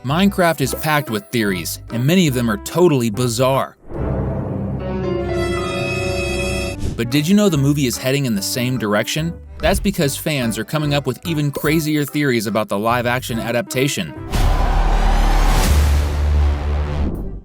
Minecraft is packed with theories, and many of them are totally bizarre. But did you know the movie is heading in the same direction? That's because fans are coming up with even crazier theories about the live-action adaptation.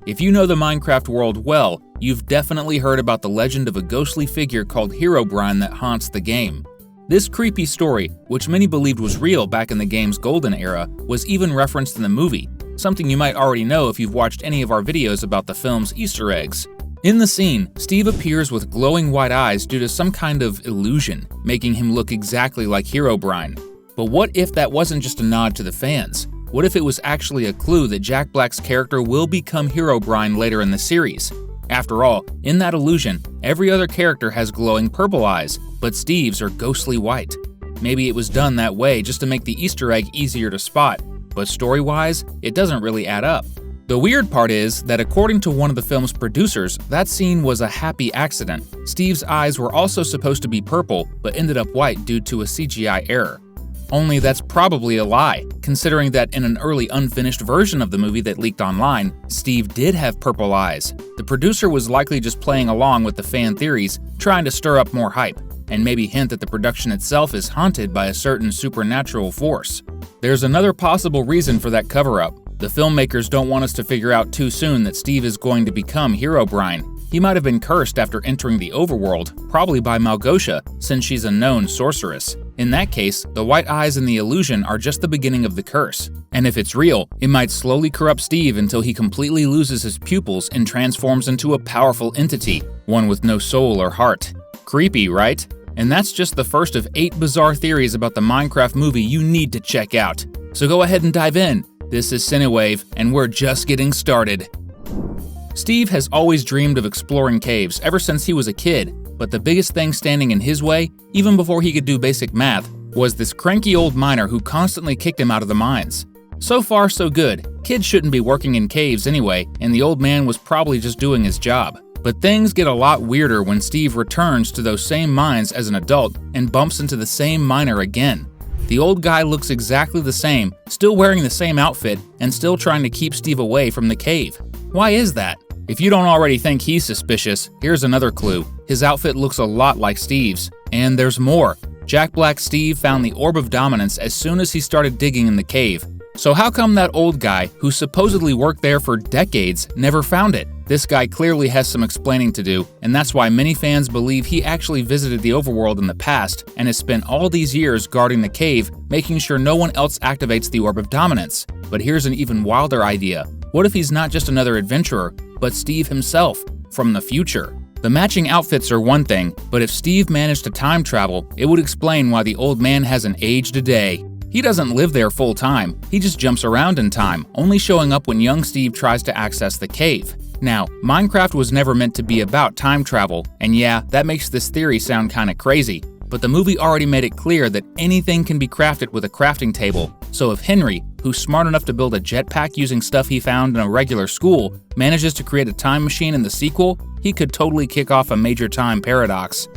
If you know the Minecraft world well, you've definitely heard about the legend of a ghostly figure called Herobrine that haunts the game. This creepy story, which many believed was real back in the game's golden era, was even referenced in the movie, something you might already know if you've watched any of our videos about the film's Easter eggs. In the scene, Steve appears with glowing white eyes due to some kind of illusion, making him look exactly like Herobrine. But what if that wasn't just a nod to the fans? What if it was actually a clue that Jack Black's character will become Herobrine later in the series? After all, in that illusion, every other character has glowing purple eyes, but Steve's are ghostly white. Maybe it was done that way just to make the Easter egg easier to spot, but story-wise, it doesn't really add up. The weird part is that according to one of the film's producers, that scene was a happy accident. Steve's eyes were also supposed to be purple, but ended up white due to a CGI error. Only that's probably a lie, considering that in an early unfinished version of the movie that leaked online, Steve did have purple eyes. The producer was likely just playing along with the fan theories, trying to stir up more hype, and maybe hint that the production itself is haunted by a certain supernatural force. There's another possible reason for that cover-up. The filmmakers don't want us to figure out too soon that Steve is going to become Herobrine. He might have been cursed after entering the overworld, probably by Malgosia, since she's a known sorceress. In that case, the white eyes and the illusion are just the beginning of the curse. And if it's real, it might slowly corrupt Steve until he completely loses his pupils and transforms into a powerful entity, one with no soul or heart. Creepy, right? And that's just the first of 8 bizarre theories about the Minecraft movie you need to check out. So go ahead and dive in. This is Cinewave, and we're just getting started. Steve has always dreamed of exploring caves ever since he was a kid, but the biggest thing standing in his way, even before he could do basic math, was this cranky old miner who constantly kicked him out of the mines. So far, so good. Kids shouldn't be working in caves anyway, and the old man was probably just doing his job. But things get a lot weirder when Steve returns to those same mines as an adult and bumps into the same miner again. The old guy looks exactly the same, still wearing the same outfit, and still trying to keep Steve away from the cave. Why is that? If you don't already think he's suspicious, here's another clue. His outfit looks a lot like Steve's. And there's more. Jack Black's Steve found the Orb of Dominance as soon as he started digging in the cave. So how come that old guy, who supposedly worked there for decades, never found it? This guy clearly has some explaining to do, and that's why many fans believe he actually visited the overworld in the past and has spent all these years guarding the cave, making sure no one else activates the Orb of Dominance. But here's an even wilder idea. What if he's not just another adventurer, but Steve himself, from the future? The matching outfits are one thing, but if Steve managed to time travel, it would explain why the old man hasn't aged a day. He doesn't live there full time, he just jumps around in time, only showing up when young Steve tries to access the cave. Now, Minecraft was never meant to be about time travel, and yeah, that makes this theory sound kinda crazy, but the movie already made it clear that anything can be crafted with a crafting table, so if Henry, who's smart enough to build a jetpack using stuff he found in a regular school, manages to create a time machine in the sequel, he could totally kick off a major time paradox.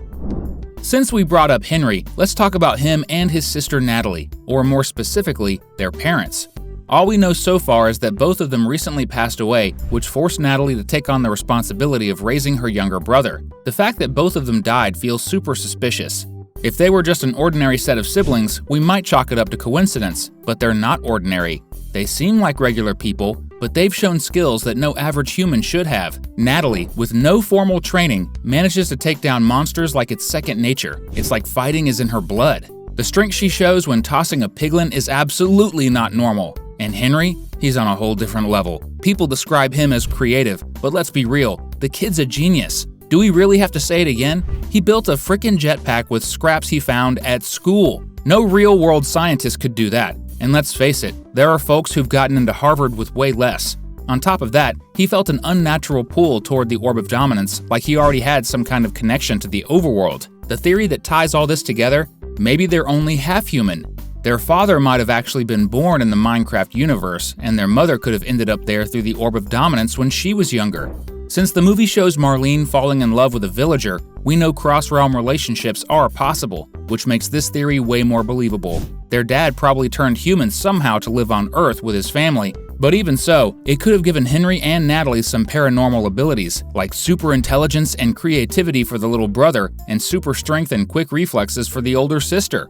Since we brought up Henry, let's talk about him and his sister Natalie, or more specifically, their parents. All we know so far is that both of them recently passed away, which forced Natalie to take on the responsibility of raising her younger brother. The fact that both of them died feels super suspicious. If they were just an ordinary set of siblings, we might chalk it up to coincidence, but they're not ordinary. They seem like regular people, but they've shown skills that no average human should have. Natalie, with no formal training, manages to take down monsters like it's second nature. It's like fighting is in her blood. The strength she shows when tossing a piglin is absolutely not normal. And Henry? He's on a whole different level. People describe him as creative, but let's be real, the kid's a genius. Do we really have to say it again? He built a frickin' jetpack with scraps he found at school. No real-world scientist could do that. And let's face it, there are folks who've gotten into Harvard with way less. On top of that, he felt an unnatural pull toward the Orb of Dominance, like he already had some kind of connection to the overworld. The theory that ties all this together? Maybe they're only half human. Their father might have actually been born in the Minecraft universe, and their mother could have ended up there through the Orb of Dominance when she was younger. Since the movie shows Marlene falling in love with a villager, we know cross-realm relationships are possible, which makes this theory way more believable. Their dad probably turned human somehow to live on Earth with his family, But even so, it could have given Henry and Natalie some paranormal abilities, like super intelligence and creativity for the little brother, and super strength and quick reflexes for the older sister.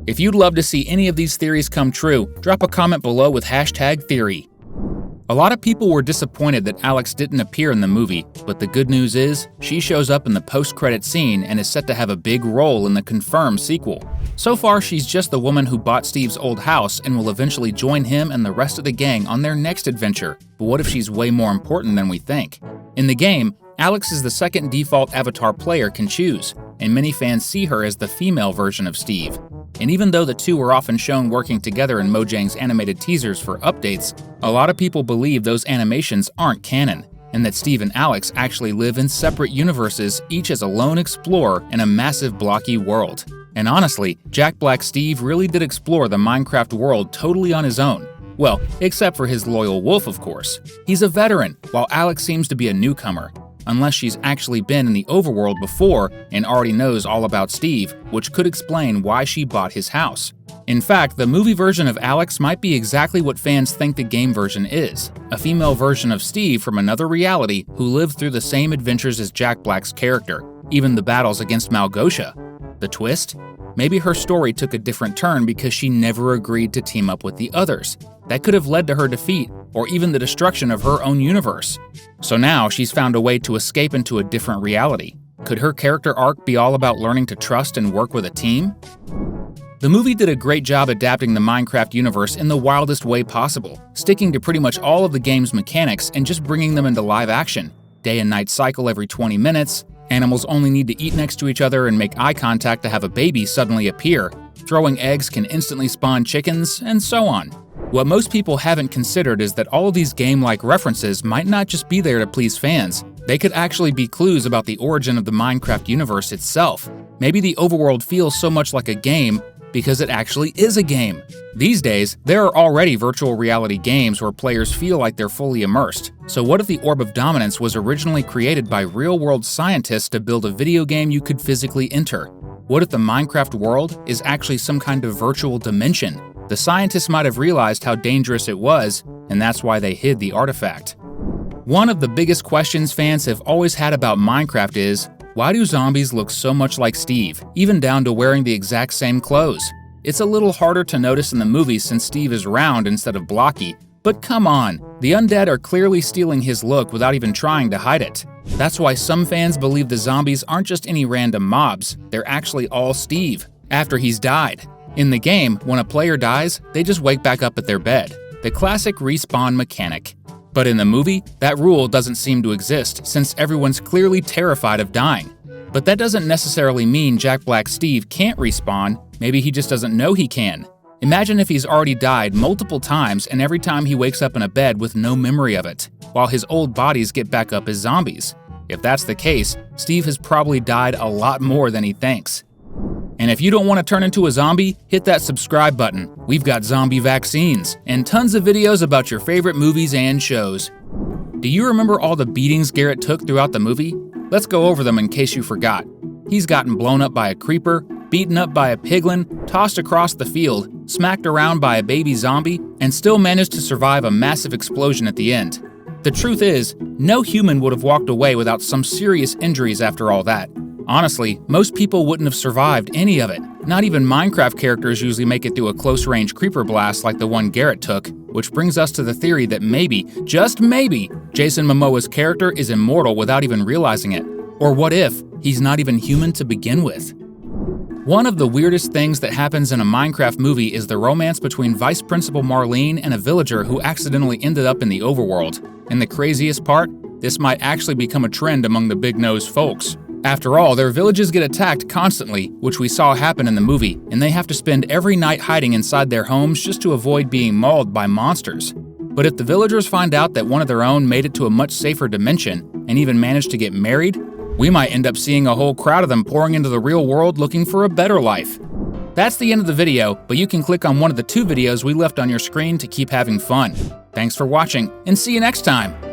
If you'd love to see any of these theories come true, drop a comment below with #theory. A lot of people were disappointed that Alex didn't appear in the movie, but the good news is, she shows up in the post-credit scene and is set to have a big role in the confirmed sequel. So far, she's just the woman who bought Steve's old house and will eventually join him and the rest of the gang on their next adventure. But what if she's way more important than we think? In the game, Alex is the second default avatar player can choose, and many fans see her as the female version of Steve. And even though the two are often shown working together in Mojang's animated teasers for updates, a lot of people believe those animations aren't canon, and that Steve and Alex actually live in separate universes, each as a lone explorer in a massive blocky world. And honestly, Jack Black Steve really did explore the Minecraft world totally on his own. Well, except for his loyal wolf, of course. He's a veteran, while Alex seems to be a newcomer. Unless she's actually been in the overworld before and already knows all about Steve, which could explain why she bought his house. In fact, the movie version of Alex might be exactly what fans think the game version is, a female version of Steve from another reality who lived through the same adventures as Jack Black's character, even the battles against Malgosha. The twist? Maybe her story took a different turn because she never agreed to team up with the others. That could have led to her defeat, or even the destruction of her own universe. So now she's found a way to escape into a different reality. Could her character arc be all about learning to trust and work with a team? The movie did a great job adapting the Minecraft universe in the wildest way possible, sticking to pretty much all of the game's mechanics and just bringing them into live action. Day and night cycle every 20 minutes, animals only need to eat next to each other and make eye contact to have a baby suddenly appear, throwing eggs can instantly spawn chickens, and so on. What most people haven't considered is that all of these game-like references might not just be there to please fans. They could actually be clues about the origin of the Minecraft universe itself. Maybe the overworld feels so much like a game because it actually is a game. These days, there are already virtual reality games where players feel like they're fully immersed. So what if the Orb of Dominance was originally created by real-world scientists to build a video game you could physically enter? What if the Minecraft world is actually some kind of virtual dimension? The scientists might have realized how dangerous it was, and that's why they hid the artifact. One of the biggest questions fans have always had about Minecraft is, why do zombies look so much like Steve, even down to wearing the exact same clothes? It's a little harder to notice in the movie since Steve is round instead of blocky, but come on, the undead are clearly stealing his look without even trying to hide it. That's why some fans believe the zombies aren't just any random mobs, they're actually all Steve, after he's died. In the game, when a player dies, they just wake back up at their bed, the classic respawn mechanic. But in the movie, that rule doesn't seem to exist since everyone's clearly terrified of dying. But that doesn't necessarily mean Jack Black Steve can't respawn, maybe he just doesn't know he can. Imagine if he's already died multiple times and every time he wakes up in a bed with no memory of it, while his old bodies get back up as zombies. If that's the case, Steve has probably died a lot more than he thinks. And if you don't want to turn into a zombie, hit that subscribe button. We've got zombie vaccines, and tons of videos about your favorite movies and shows. Do you remember all the beatings Garrett took throughout the movie? Let's go over them in case you forgot. He's gotten blown up by a creeper, beaten up by a piglin, tossed across the field, smacked around by a baby zombie, and still managed to survive a massive explosion at the end. The truth is, no human would have walked away without some serious injuries after all that. Honestly, most people wouldn't have survived any of it. Not even Minecraft characters usually make it through a close-range creeper blast like the one Garrett took, which brings us to the theory that maybe, just maybe, Jason Momoa's character is immortal without even realizing it. Or what if he's not even human to begin with? One of the weirdest things that happens in a Minecraft movie is the romance between Vice Principal Marlene and a villager who accidentally ended up in the overworld. And the craziest part? This might actually become a trend among the big-nosed folks. After all, their villages get attacked constantly, which we saw happen in the movie, and they have to spend every night hiding inside their homes just to avoid being mauled by monsters. But if the villagers find out that one of their own made it to a much safer dimension, and even managed to get married, we might end up seeing a whole crowd of them pouring into the real world looking for a better life. That's the end of the video, but you can click on one of the 2 videos we left on your screen to keep having fun. Thanks for watching, and see you next time!